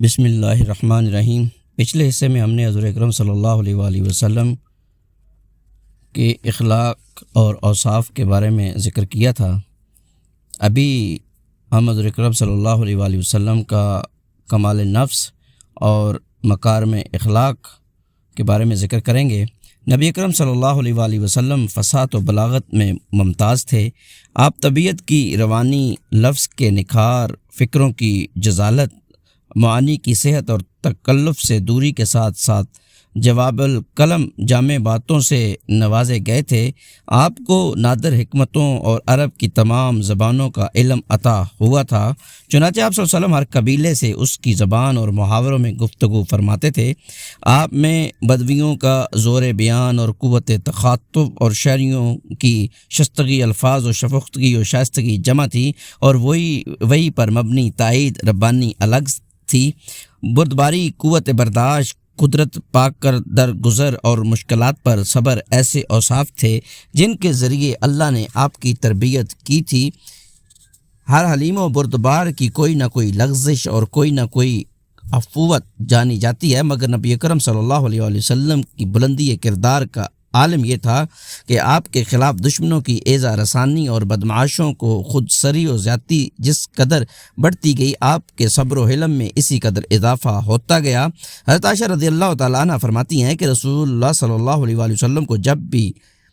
بسم اللہ الرحمن الرحیم۔ پچھلے حصے میں ہم نے حضور اکرم صلی اللہ علیہ وآلہ وسلم کے اخلاق اور اوصاف کے بارے میں ذکر کیا تھا۔ ابھی ہم حضور اکرم صلی اللہ علیہ وآلہ وسلم کا کمال نفس اور مکارم اخلاق کے بارے میں ذکر کریں گے۔ نبی اکرم صلی اللہ علیہ وآلہ وسلم فصاحت و بلاغت میں ممتاز تھے۔ آپ طبیعت کی روانی، لفظ کے نکھار، فکروں کی جزالت، معانی کی صحت اور تکلف سے دوری کے ساتھ ساتھ جواب الکلم جامع باتوں سے نوازے گئے تھے۔ آپ کو نادر حکمتوں اور عرب کی تمام زبانوں کا علم عطا ہوا تھا۔ چنانچہ آپ صلی اللہ علیہ وسلم ہر قبیلے سے اس کی زبان اور محاوروں میں گفتگو فرماتے تھے۔ آپ میں بدویوں کا زور بیان اور قوت تخاطب اور شہریوں کی شستگی الفاظ و شفقتگی و شائستگی جمع تھی، اور وہی پر مبنی تائید ربانی الگ تھی۔ بردباری، قوت برداشت، قدرت پاک کر در گزر اور مشکلات پر صبر ایسے اوصاف تھے جن کے ذریعے اللہ نے آپ کی تربیت کی تھی۔ ہر حلیم و بردبار کی کوئی نہ کوئی لغزش اور کوئی نہ کوئی عفوت جانی جاتی ہے، مگر نبی اکرم صلی اللہ علیہ وآلہ وسلم کی بلندی کردار کا عالم یہ تھا کہ آپ کے خلاف دشمنوں کی ایذا رسانی اور بدمعاشوں کو خود سری و زیادتی جس قدر بڑھتی گئی، آپ کے صبر و حلم میں اسی قدر اضافہ ہوتا گیا۔ حضرت عائشہ رضی اللہ تعالیٰ عنہ فرماتی ہیں کہ رسول اللہ صلی اللہ علیہ وآلہ وسلم کو جب بھی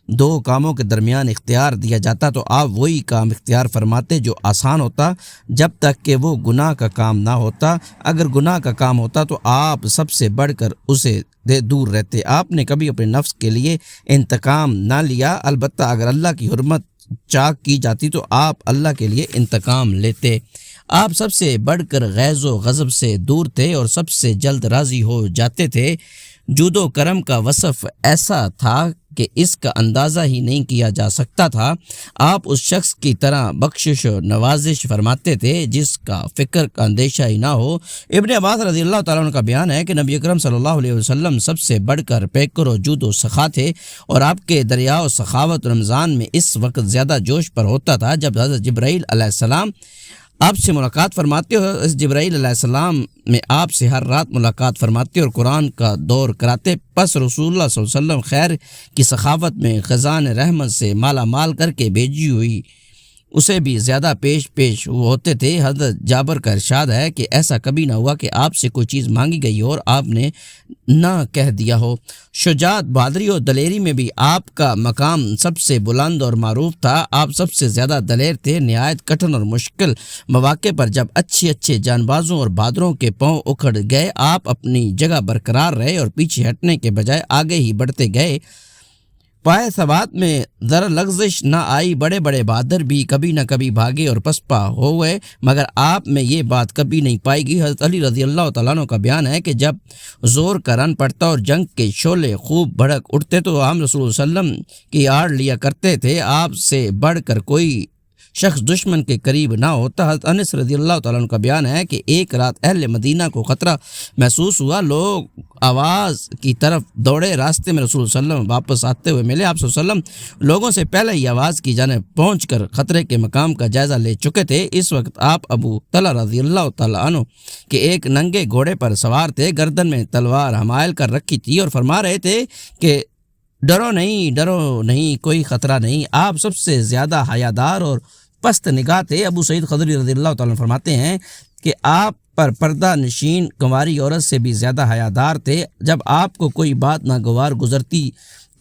دو کاموں کے درمیان اختیار دیا جاتا تو آپ وہی کام اختیار فرماتے جو آسان ہوتا، جب تک کہ وہ گناہ کا کام نہ ہوتا۔ اگر گناہ کا کام ہوتا تو آپ سب سے بڑھ کر اسے دور رہتے۔ آپ نے کبھی اپنے نفس کے لیے انتقام نہ لیا، البتہ اگر اللہ کی حرمت چاک کی جاتی تو آپ اللہ کے لیے انتقام لیتے۔ آپ سب سے بڑھ کر غیظ و غضب سے دور تھے اور سب سے جلد راضی ہو جاتے تھے۔ جود و کرم کا وصف ایسا تھا کہ اس کا اندازہ ہی نہیں کیا جا سکتا تھا۔ آپ اس شخص کی طرح بخشش و نوازش فرماتے تھے جس کا فکر کا اندیشہ ہی نہ ہو۔ ابن عباس رضی اللہ تعالیٰ عنہ کا بیان ہے کہ نبی اکرم صلی اللہ علیہ وسلم سب سے بڑھ کر پیکر و جود و سخا تھے، اور آپ کے دریا و سخاوت رمضان میں اس وقت زیادہ جوش پر ہوتا تھا جب حضرت جبرائیل علیہ السلام آپ سے ملاقات فرماتے ہو۔ اس جبرائیل علیہ السلام میں آپ سے ہر رات ملاقات فرماتے اور قرآن کا دور کراتے۔ پس رسول اللہ صلی اللہ علیہ وسلم خیر کی سخاوت میں خزان رحمت سے مالا مال کر کے بھیجی ہوئی اسے بھی زیادہ پیش ہوتے تھے۔ حضرت جابر کا ارشاد ہے کہ ایسا کبھی نہ ہوا کہ آپ سے کوئی چیز مانگی گئی ہو اور آپ نے نہ کہہ دیا ہو۔ شجاعت، بہادری اور دلیری میں بھی آپ کا مقام سب سے بلند اور معروف تھا۔ آپ سب سے زیادہ دلیر تھے۔ نہایت کٹھن اور مشکل مواقع پر جب اچھے جان بازوں اور بہادروں کے پاؤں اکھڑ گئے، آپ اپنی جگہ برقرار رہے اور پیچھے ہٹنے کے بجائے آگے ہی بڑھتے گئے۔ پائے ثبات میں ذرا لغزش نہ آئی۔ بڑے بہادر بھی کبھی نہ کبھی بھاگے اور پسپا ہو گئے، مگر آپ میں یہ بات کبھی نہیں پائی گئی۔ حضرت علی رضی اللہ تعالیٰ عنہ کا بیان ہے کہ جب زور کا رن پڑتا اور جنگ کے شعلے خوب بھڑک اٹھتے تو ہم رسول اللہ صلی اللہ علیہ وسلم کی آڑ لیا کرتے تھے۔ آپ سے بڑھ کر کوئی شخص دشمن کے قریب نہ ہوتا۔ حضرت انس رضی اللہ تعالیٰ عنہ کا بیان ہے کہ ایک رات اہل مدینہ کو خطرہ محسوس ہوا۔ لوگ آواز کی طرف دوڑے، راستے میں رسول صلی اللہ علیہ وسلم واپس آتے ہوئے ملے۔ آپ صلی اللہ علیہ وسلم لوگوں سے پہلے ہی آواز کی جانب پہنچ کر خطرے کے مقام کا جائزہ لے چکے تھے۔ اس وقت آپ ابو طلحہ رضی اللہ تعالیٰ عنہ کے ایک ننگے گھوڑے پر سوار تھے، گردن میں تلوار حمائل کر رکھی تھی، اور فرما رہے تھے کہ ڈرو نہیں، کوئی خطرہ نہیں۔ آپ سب سے زیادہ حیادار اور پست نگاہ تھے۔ ابو سعید خدری رضی اللہ تعالیٰ عنہ فرماتے ہیں کہ آپ پر پردہ نشین کنواری عورت سے بھی زیادہ حیادار تھے۔ جب آپ کو کوئی بات ناگوار گزرتی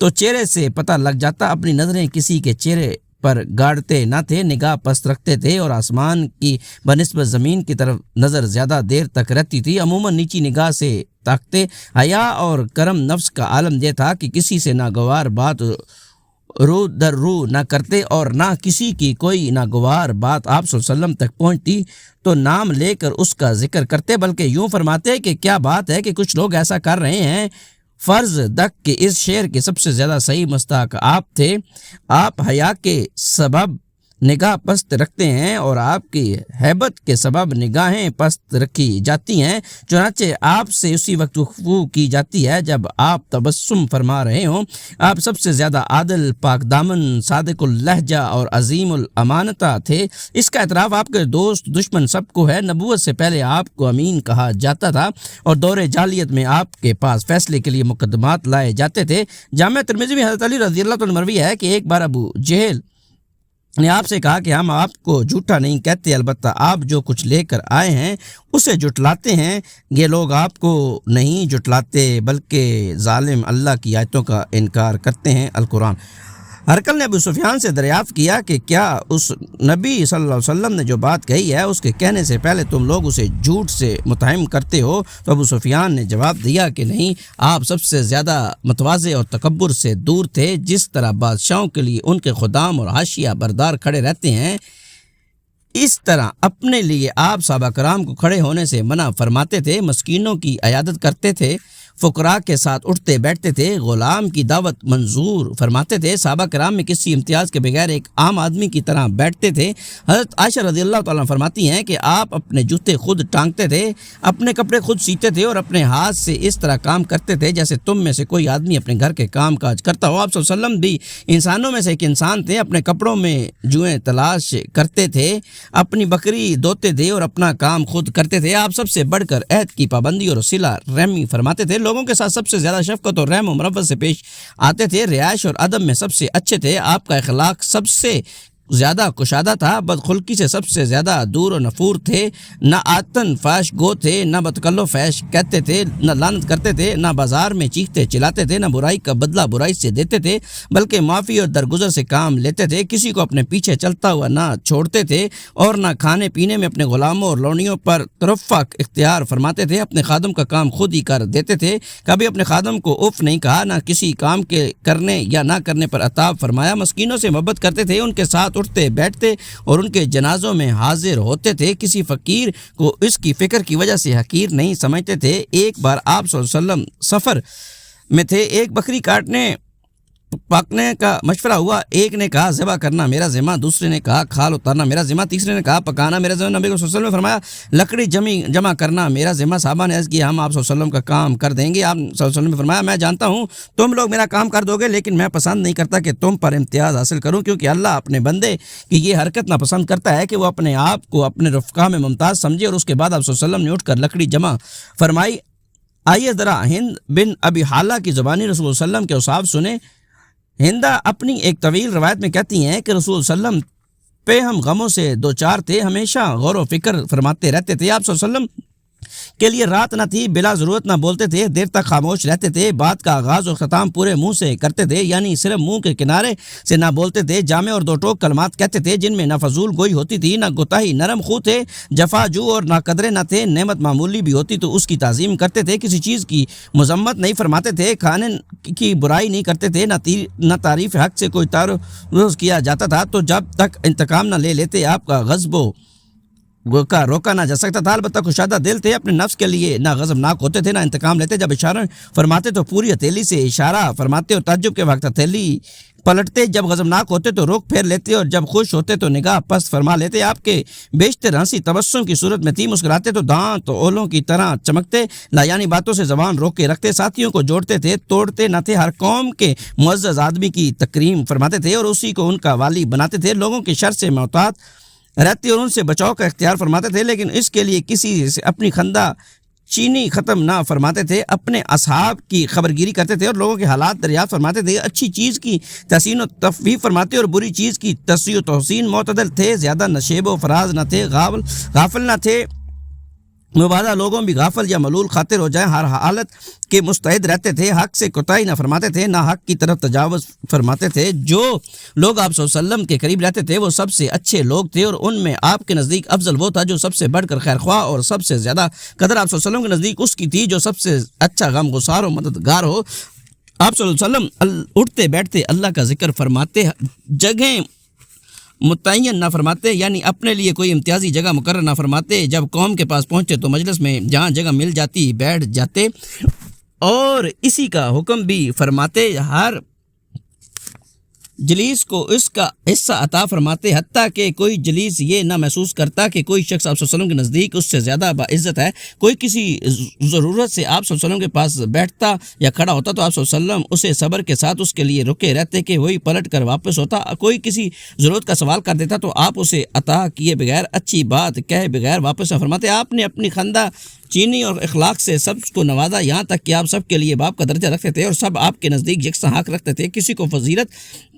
تو چہرے سے پتہ لگ جاتا۔ اپنی نظریں کسی کے چہرے پر گاڑتے نہ تھے، نگاہ پست رکھتے تھے اور آسمان کی بنسبت زمین کی طرف نظر زیادہ دیر تک رہتی تھی۔ عموماً نیچی نگاہ سے تاکتے۔ حیا اور کرم نفس کا عالم یہ تھا کہ کسی سے ناگوار بات رو در رو نہ کرتے، اور نہ کسی کی کوئی ناگوار بات آپ صلی اللہ علیہ وسلم تک پہنچتی تو نام لے کر اس کا ذکر کرتے، بلکہ یوں فرماتے کہ کیا بات ہے کہ کچھ لوگ ایسا کر رہے ہیں۔ فرض دک کہ اس شعر کے سب سے زیادہ صحیح مستحق آپ تھے۔ آپ حیا کے سبب نگاہ پست رکھتے ہیں اور آپ کی ہیبت کے سبب نگاہیں پست رکھی جاتی ہیں، چنانچہ آپ سے اسی وقت گفتگو کی جاتی ہے جب آپ تبسم فرما رہے ہوں۔ آپ سب سے زیادہ عادل، پاک دامن، صادق اللہجہ اور عظیم الامانتہ تھے۔ اس کا اعتراف آپ کے دوست دشمن سب کو ہے۔ نبوت سے پہلے آپ کو امین کہا جاتا تھا اور دور جاہلیت میں آپ کے پاس فیصلے کے لیے مقدمات لائے جاتے تھے۔ جامعہ ترمذی میں حضرت علی رضی اللہ عنہ مروی ہے کہ ایک بار ابو جہل نے آپ سے کہا کہ ہم آپ کو جھوٹا نہیں کہتے، البتہ آپ جو کچھ لے کر آئے ہیں اسے جھٹلاتے ہیں۔ یہ لوگ آپ کو نہیں جھٹلاتے بلکہ ظالم اللہ کی آیتوں کا انکار کرتے ہیں۔ القرآن۔ ہرقل نے ابو سفیان سے دریافت کیا کہ کیا اس نبی صلی اللہ علیہ وسلم نے جو بات کہی ہے اس کے کہنے سے پہلے تم لوگ اسے جھوٹ سے متہم کرتے ہو؟ تو ابو سفیان نے جواب دیا کہ نہیں، آپ سب سے زیادہ متواضع اور تکبر سے دور تھے۔ جس طرح بادشاہوں کے لیے ان کے خدام اور حاشیہ بردار کھڑے رہتے ہیں، اس طرح اپنے لیے آپ صحابہ کرام کو کھڑے ہونے سے منع فرماتے تھے، مسکینوں کی عیادت کرتے تھے، فقراء کے ساتھ اٹھتے بیٹھتے تھے، غلام کی دعوت منظور فرماتے تھے، صحابہ کرام میں کسی امتیاز کے بغیر ایک عام آدمی کی طرح بیٹھتے تھے۔ حضرت عائشہ رضی اللہ تعالیٰ فرماتی ہیں کہ آپ اپنے جوتے خود ٹانگتے تھے، اپنے کپڑے خود سیتے تھے اور اپنے ہاتھ سے اس طرح کام کرتے تھے جیسے تم میں سے کوئی آدمی اپنے گھر کے کام کاج کرتا ہو۔ آپ صلی اللہ علیہ وسلم بھی انسانوں میں سے ایک انسان تھے، اپنے کپڑوں میں جوئیں تلاش کرتے تھے، اپنی بکری دھوتے تھے اور اپنا کام خود کرتے تھے۔ آپ سب سے بڑھ کر عہد کی پابندی اور صلہ رحمی فرماتے تھے، لوگوں کے ساتھ سب سے زیادہ شفقت اور رحم و مربت سے پیش آتے تھے، رہائش اور ادب میں سب سے اچھے تھے۔ آپ کا اخلاق سب سے زیادہ کشادہ تھا، بدخلقی سے سب سے زیادہ دور و نفور تھے، نہ آتن فاش گو تھے، نہ بدکلو فیش کہتے تھے، نہ لعنت کرتے تھے، نہ بازار میں چیختے چلاتے تھے، نہ برائی کا بدلہ برائی سے دیتے تھے بلکہ معافی اور درگزر سے کام لیتے تھے، کسی کو اپنے پیچھے چلتا ہوا نہ چھوڑتے تھے اور نہ کھانے پینے میں اپنے غلاموں اور لونیوں پر ترفق اختیار فرماتے تھے، اپنے خادم کا کام خود ہی کر دیتے تھے، کبھی اپنے خادم کو اف نہیں کہا، نہ کسی کام کے کرنے یا نہ کرنے پر عتاب فرمایا، مسکینوں سے محبت کرتے تھے، ان کے ساتھ اٹھتے بیٹھتے اور ان کے جنازوں میں حاضر ہوتے تھے، کسی فقیر کو اس کی فکر کی وجہ سے حقیر نہیں سمجھتے تھے۔ ایک بار آپ صلی اللہ علیہ وسلم سفر میں تھے، ایک بکری پاکنے کا مشورہ ہوا، ایک نے کہا ذبح کرنا میرا ذمہ، دوسرے نے کہا کھال اتارنا میرا ذمہ، تیسرے نے کہا پکانا میرا ذمہ۔ نبی صلی اللہ علیہ وسلم نے فرمایا لکڑی جمع کرنا میرا ذمہ۔ صحابہ نے عرض کیا ہم آپ صلی اللہ علیہ وسلم کا کام کر دیں گے۔ آپ صلی اللہ علیہ وسلم نے فرمایا میں جانتا ہوں تم لوگ میرا کام کر دو گے، لیکن میں پسند نہیں کرتا کہ تم پر امتیاز حاصل کروں، کیونکہ اللہ اپنے بندے کی یہ حرکت ناپسند کرتا ہے کہ وہ اپنے آپ کو اپنے رفقا میں ممتاز سمجھے۔ اور اس کے بعد آپ صلی اللہ علیہ وسلم نے اٹھ کر لکڑی جمع فرمائی۔ آئیے ذرا ہند بن ابی حالہ کی زبانی رسول اللہ علیہ وسلم کے اوصاف سنیں۔ ہندہ اپنی ایک طویل روایت میں کہتی ہیں کہ رسول صلی اللہ علیہ وسلم پہ ہم غموں سے دو چار تھے، ہمیشہ غور و فکر فرماتے رہتے تھے۔ آپ صلی اللہ علیہ وسلم کے لیے رات نہ تھی، بلا ضرورت نہ بولتے تھے، دیر تک خاموش رہتے تھے، بات کا آغاز اور ختام پورے منہ سے کرتے تھے، یعنی صرف منہ کے کنارے سے نہ بولتے تھے، جامع اور دو ٹوک کلمات کہتے تھے جن میں نہ فضول گوئی ہوتی تھی، نہ گتاہی، نرم خو تھے، جفا جو اور نہ قدرے نہ تھے، نعمت معمولی بھی ہوتی تو اس کی تعظیم کرتے تھے، کسی چیز کی مذمت نہیں فرماتے تھے، کھانے کی برائی نہیں کرتے تھے، نہ تعریف حق سے کوئی تعارض کیا جاتا تھا تو جب تک انتقام نہ لے لیتے آپ کا غضب کا روکا نہ جا سکتا تھا۔ البتہ کشادہ دل تھے، اپنے نفس کے لیے نہ غضبناک ہوتے تھے نہ انتقام لیتے، جب اشارہ فرماتے تو پوری ہتھیلی سے اشارہ فرماتے اور تعجب کے وقت ہتھیلی پلٹتے، جب غضبناک ہوتے تو رخ پھیر لیتے اور جب خوش ہوتے تو نگاہ پست فرما لیتے۔ آپ کے بیشتر ہنسی تبسم کی صورت میں تھی، مسکراتے تو دانت اولوں کی طرح چمکتے، لایانی باتوں سے زبان روک کے رکھتے، ساتھیوں کو جوڑتے تھے، توڑتے نہ تھے، ہر قوم کے معزز آدمی کی تکریم فرماتے تھے اور اسی کو ان کا والی بناتے تھے، لوگوں کی شر سے محتاط رہتے اور ان سے بچاؤ کا اختیار فرماتے تھے، لیکن اس کے لیے کسی سے اپنی خندہ چینی ختم نہ فرماتے تھے، اپنے اصحاب کی خبرگیری کرتے تھے اور لوگوں کے حالات دریافت فرماتے تھے، اچھی چیز کی تحسین و تفویض فرماتے اور بری چیز کی تصحیح و تحسین، معتدل تھے، زیادہ نشیب و فراز نہ تھے، غافل نہ تھے، مبادہ لوگوں بھی غافل یا ملول خاطر ہو جائیں، ہر حالت کے مستعد رہتے تھے، حق سے کوتاہی نہ فرماتے تھے، نہ حق کی طرف تجاوز فرماتے تھے۔ جو لوگ آپ صلی اللہ علیہ وسلم کے قریب رہتے تھے وہ سب سے اچھے لوگ تھے اور ان میں آپ کے نزدیک افضل وہ تھا جو سب سے بڑھ کر خیر خواہ اور سب سے زیادہ قدر آپ صلی اللہ علیہ وسلم کے نزدیک اس کی تھی جو سب سے اچھا غم گسار و مددگار ہو۔ آپ صلی اللہ علیہ وسلم اٹھتے بیٹھتے اللہ کا ذکر فرماتے، جگہیں متعین نہ فرماتے، یعنی اپنے لیے کوئی امتیازی جگہ مقرر نہ فرماتے، جب قوم کے پاس پہنچتے تو مجلس میں جہاں جگہ مل جاتی بیٹھ جاتے اور اسی کا حکم بھی فرماتے، ہر جلیس کو اس کا حصہ عطا فرماتے، حتیٰ کہ کوئی جلیس یہ نہ محسوس کرتا کہ کوئی شخص آپ صلی اللہ علیہ وسلم کے نزدیک اس سے زیادہ باعزت ہے۔ کوئی کسی ضرورت سے آپ صلی اللہ علیہ وسلم کے پاس بیٹھتا یا کھڑا ہوتا تو آپ صلی اللہ علیہ وسلم اسے صبر کے ساتھ اس کے لیے رکے رہتے کہ وہی پلٹ کر واپس ہوتا۔ کوئی کسی ضرورت کا سوال کر دیتا تو آپ اسے عطا کیے بغیر، اچھی بات کہے بغیر واپس نہ فرماتے۔ آپ نے اپنی خندہ چینی اور اخلاق سے سب کو نوازا، یہاں تک کہ آپ سب کے لیے باپ کا درجہ رکھتے تھے اور سب آپ کے نزدیک یکساں حق رکھتے تھے۔ کسی کو فضیلت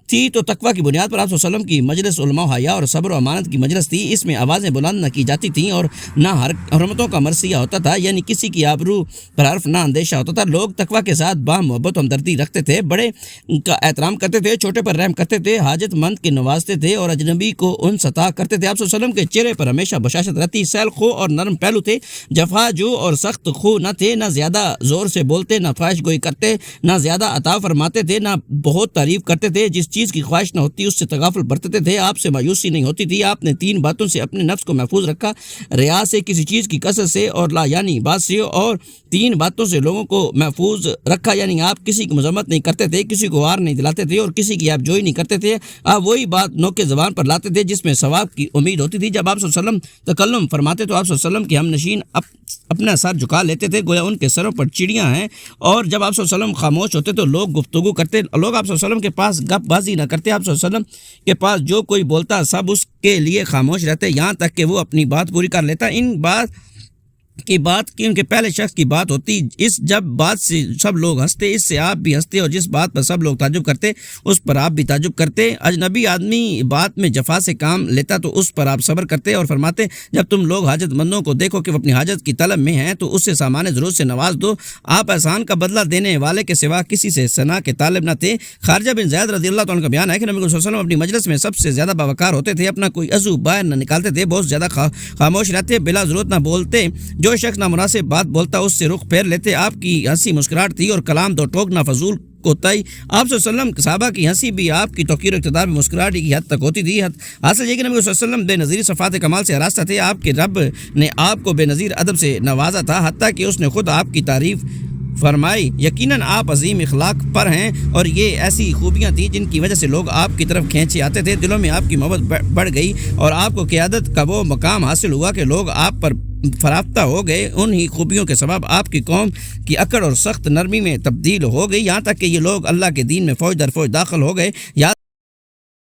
تھی تو تقویٰ کی بنیاد پر آپ صلی اللہ علیہ وسلم کی مجلس علماء و حیا اور صبر و امانت کی مجلس تھی۔ اس میں آوازیں بلند نہ کی جاتی تھیں اور نہ حرمتوں کا مرثیہ ہوتا تھا، یعنی کسی کی آبرو پر حرف نہ اندیشہ ہوتا تھا۔ لوگ تقویٰ کے ساتھ باہم محبت و ہمدردی رکھتے تھے، بڑے کا احترام کرتے تھے، چھوٹے پر رحم کرتے تھے، حاجت مند کے نوازتے تھے اور اجنبی کو انصتا کرتے تھے۔ آپ صلی اللہ علیہ وسلم کے چہرے پر ہمیشہ بشاشت رہتی، سہل خو اور نرم پہلو تھے، جفا جو اور سخت خو نہ تھے، نہ زیادہ زور سے بولتے، نہ خواہش گوئی کرتے، نہ زیادہ عطا فرماتے تھے، نہ بہت تعریف کرتے تھے۔ جس چیز کی خواہش نہ ہوتی اس سے تغافل برتتے تھے، آپ سے مایوسی نہیں ہوتی تھی۔ آپ نے 3 باتوں سے اپنے نفس کو محفوظ رکھا، ریا سے، کسی چیز کی کثرت سے اور لا یعنی بات سے، اور 3 باتوں سے لوگوں کو محفوظ رکھا، یعنی آپ کسی کی مذمت نہیں کرتے تھے، کسی کو وار نہیں دلاتے تھے اور کسی کی آپ جوئی نہیں کرتے تھے۔ آپ وہی بات نوکے زبان پر لاتے تھے جس میں ثواب کی امید ہوتی تھی۔ جب آپ صلی اللہ علیہ وسلم تکلم فرماتے تو آپ صلی اللہ علیہ وسلم کے ہم نشین اپنا سر جھکا لیتے تھے گویا ان کے سروں پر چڑیاں ہیں، اور جب آپ صلی اللہ علیہ وسلم خاموش ہوتے تو لوگ گفتگو کرتے۔ لوگ آپ صلی اللہ علیہ وسلم کے پاس گپ بازی نہ کرتے، آپ صلی اللہ علیہ وسلم کے پاس جو کوئی بولتا سب اس کے لیے خاموش رہتے یہاں تک کہ وہ اپنی بات پوری کر لیتا۔ ان کے پہلے شخص کی بات ہوتی، جب بات سے سب لوگ ہنستے اس سے آپ بھی ہنستے، اور جس بات پر سب لوگ تعجب کرتے اس پر آپ بھی تعجب کرتے۔ اجنبی آدمی بات میں جفا سے کام لیتا تو اس پر آپ صبر کرتے اور فرماتے جب تم لوگ حاجت مندوں کو دیکھو کہ وہ اپنی حاجت کی طلب میں ہیں تو اس سے سامان ضرورت سے نواز دو۔ آپ احسان کا بدلہ دینے والے کے سوا کسی سے ثنا کے طالب نہ تھے۔ خارجہ بن زید رضی اللہ عنہ کا بیان ہے کہ نبی صلی اللہ علیہ وسلم اپنی مجلس میں سب سے زیادہ باوقار ہوتے تھے، اپنا کوئی عضو باہر نہ نکالتے تھے، بہت زیادہ خاموش رہتے، بلا ضرورت نہ بولتے، جو شخص نامناسب بات بولتا اس سے رخ پھیر لیتے۔ آپ کی ہنسی مسکراہٹ تھی اور کلام دو ٹوک نہ فضول کوتاہی۔ آپ صلی اللہ علیہ وسلم صحابہ کی ہنسی بھی آپ کی توقیر و اقتدار میں مسکراہٹ کی حد تک ہوتی تھی۔ حاصل یہ کہ نبی صلی اللہ علیہ وسلم بے نظیر صفات کمال سے آراستہ تھے، آپ کے رب نے آپ کو بے نظیر ادب سے نوازا تھا، حتیٰ کہ اس نے خود آپ کی تعریف فرمائی۔ یقیناً آپ عظیم اخلاق پر ہیں اور یہ ایسی خوبیاں تھیں جن کی وجہ سے لوگ آپ کی طرف کھینچے آتے تھے، دلوں میں آپ کی محبت بڑھ گئی اور آپ کو قیادت کا وہ مقام حاصل ہوا کہ لوگ آپ پر فرافتہ ہو گئے۔ انہی خوبیوں کے سبب آپ کی قوم کی اکڑ اور سخت نرمی میں تبدیل ہو گئی، یہاں تک کہ یہ لوگ اللہ کے دین میں فوج در فوج داخل ہو گئے۔